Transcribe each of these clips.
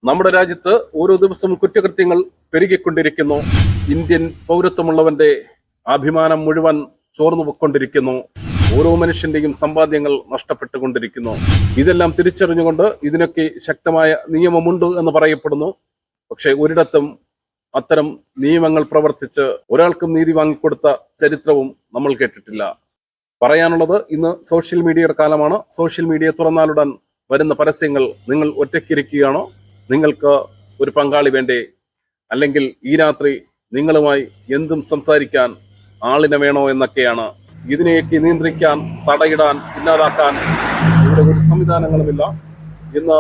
നമ്മുടെ രാജ്യത്ത് ഓരോ ദിവസവും കുറ്റകൃത്യങ്ങൾ പെരുകിക്കൊണ്ടിരിക്കുന്നു. ഇന്ത്യൻ പൗരത്വമുള്ളവന്റെ അഭിമാനം മുഴുവൻ ചോർന്നു പൊക്കൊണ്ടിരിക്കുന്നു. ഓരോ മനുഷ്യന്റെയും സമ്പാദ്യങ്ങൾ നഷ്ടപ്പെട്ടുകൊണ്ടിരിക്കുന്നു. ഇതെല്ലാം തിരിച്ചറിഞ്ഞുകൊണ്ട് ഇതിനൊക്കെ ശക്തമായ നിയമമുണ്ട് എന്ന് പറയപ്പെടുന്നു. പക്ഷെ ഒരിടത്തും അത്തരം നിയമങ്ങൾ പ്രവർത്തിച്ച് ഒരാൾക്കും നീതി വാങ്ങിക്കൊടുത്ത ചരിത്രവും നമ്മൾ കേട്ടിട്ടില്ല. പറയാനുള്ളത്, ഇന്ന് സോഷ്യൽ മീഡിയയുടെ കാലമാണ്. സോഷ്യൽ മീഡിയ തുറന്നാലുടൻ വരുന്ന പരസ്യങ്ങൾ നിങ്ങൾ ഒറ്റയ്ക്കിരിക്കുകയാണോ, നിങ്ങൾക്ക് ഒരു പങ്കാളി വേണ്ടേ, അല്ലെങ്കിൽ ഈ രാത്രി നിങ്ങളുമായി എന്തും സംസാരിക്കാൻ ആളിനെ വേണോ എന്നൊക്കെയാണ്. ഇതിനെയൊക്കെ നിയന്ത്രിക്കാൻ, തടയിടാൻ, ഇല്ലാതാക്കാൻ ഇവിടെ ഒരു സംവിധാനങ്ങളുമില്ല. ഇന്ന്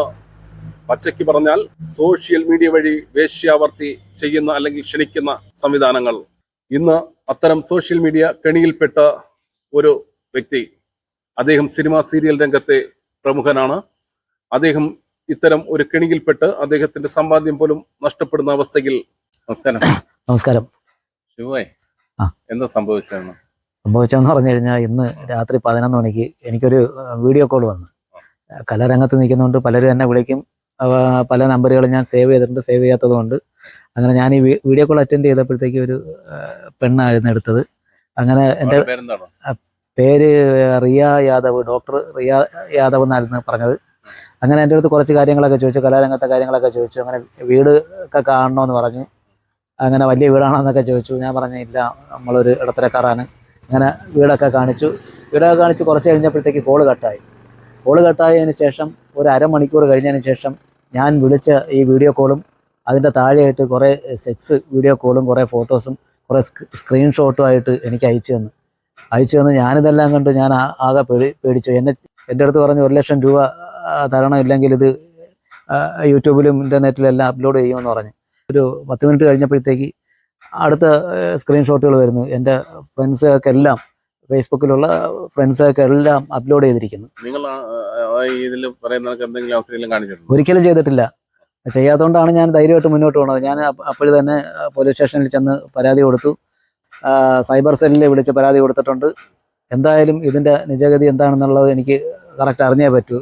പച്ചയ്ക്ക് പറഞ്ഞാൽ സോഷ്യൽ മീഡിയ വഴി വേശ്യാവർത്തി ചെയ്യുന്ന അല്ലെങ്കിൽ ക്ഷണിക്കുന്ന സംവിധാനങ്ങൾ. ഇന്ന് അത്തരം സോഷ്യൽ മീഡിയ കെണിയിൽപ്പെട്ട ഒരു വ്യക്തി, അദ്ദേഹം സിനിമ സീരിയൽ രംഗത്തെ പ്രമുഖനാണ്. അദ്ദേഹം ഇത്തരം ഒരു കെണിയിൽപ്പെട്ട് അദ്ദേഹത്തിന്റെ സമ്പാദ്യം പോലും നഷ്ടപ്പെടുന്ന അവസ്ഥയിൽ. നമസ്കാരം. ശിവേ, എന്താ സംഭവിച്ചെന്ന് പറഞ്ഞു കഴിഞ്ഞാൽ, ഇന്ന് രാത്രി 11 മണിക്ക് എനിക്കൊരു വീഡിയോ കോൾ വന്നു. കലാരംഗത്ത് നിൽക്കുന്നതുകൊണ്ട് പലരും എന്നെ വിളിക്കും. പല നമ്പറുകളും ഞാൻ സേവ് ചെയ്തിട്ടുണ്ട്. സേവ് ചെയ്യാത്തത് കൊണ്ട് അങ്ങനെ ഞാൻ ഈ വീഡിയോ കോൾ അറ്റൻഡ് ചെയ്തപ്പോഴത്തേക്ക് ഒരു പെണ്ണായിരുന്നു എടുത്തത്. അങ്ങനെ എൻ്റെ പേര് റിയ യാദവ്, ഡോക്ടർ റിയ യാദവ് എന്നായിരുന്നു പറഞ്ഞത്. അങ്ങനെ എൻ്റെ അടുത്ത് കുറച്ച് കാര്യങ്ങളൊക്കെ ചോദിച്ചു, കലാരംഗത്തെ കാര്യങ്ങളൊക്കെ ചോദിച്ചു. അങ്ങനെ വീട് ഒക്കെ കാണണമെന്ന് പറഞ്ഞു. അങ്ങനെ വലിയ വീടാണെന്നൊക്കെ ചോദിച്ചു. ഞാൻ പറഞ്ഞില്ല, നമ്മളൊരു ഇടത്തരക്കാരാണ്. അങ്ങനെ വീടൊക്കെ കാണിച്ചു. കുറച്ച് കഴിഞ്ഞപ്പോഴത്തേക്ക് കോള് കട്ടായതിന് ശേഷം ഒരു അരമണിക്കൂർ കഴിഞ്ഞതിന് ശേഷം ഞാൻ വിളിച്ച ഈ വീഡിയോ കോളും അതിൻ്റെ താഴെയായിട്ട് കുറേ സെക്സ് വീഡിയോ കോളും കുറേ ഫോട്ടോസും കുറേ സ്ക്രീൻഷോട്ടും ആയിട്ട് എനിക്ക് അയച്ചു തന്നു. ഞാനിതെല്ലാം കണ്ട് ഞാൻ ആകെ പേടിച്ചു. എൻ്റെ അടുത്ത് പറഞ്ഞു 1 ലക്ഷം രൂപ തരണം, ഇല്ലെങ്കിൽ ഇത് യൂട്യൂബിലും ഇൻ്റർനെറ്റിലും എല്ലാം അപ്ലോഡ് ചെയ്യുമെന്ന് പറഞ്ഞു. ഒരു 10 മിനിറ്റ് കഴിഞ്ഞപ്പോഴത്തേക്ക് അടുത്ത സ്ക്രീൻഷോട്ടുകൾ വരുന്നു. എൻ്റെ ഫ്രണ്ട്സൊക്കെല്ലാം, ഫേസ്ബുക്കിലുള്ള ഫ്രണ്ട്സൊക്കെ എല്ലാം അപ്ലോഡ് ചെയ്തിരിക്കുന്നു. ഒരിക്കലും ചെയ്തിട്ടില്ല. ചെയ്യാത്തതുകൊണ്ടാണ് ഞാൻ ധൈര്യമായിട്ട് മുന്നോട്ട് പോകുന്നത്. ഞാൻ അപ്പോഴും തന്നെ പോലീസ് സ്റ്റേഷനിൽ ചെന്ന് പരാതി കൊടുത്തു. സൈബർ സെല്ലിൽ വിളിച്ച് പരാതി കൊടുത്തിട്ടുണ്ട്. എന്തായാലും ഇതിൻ്റെ നിജഗതി എന്താണെന്നുള്ളത് എനിക്ക് കറക്റ്റ് അറിഞ്ഞേ പറ്റൂ.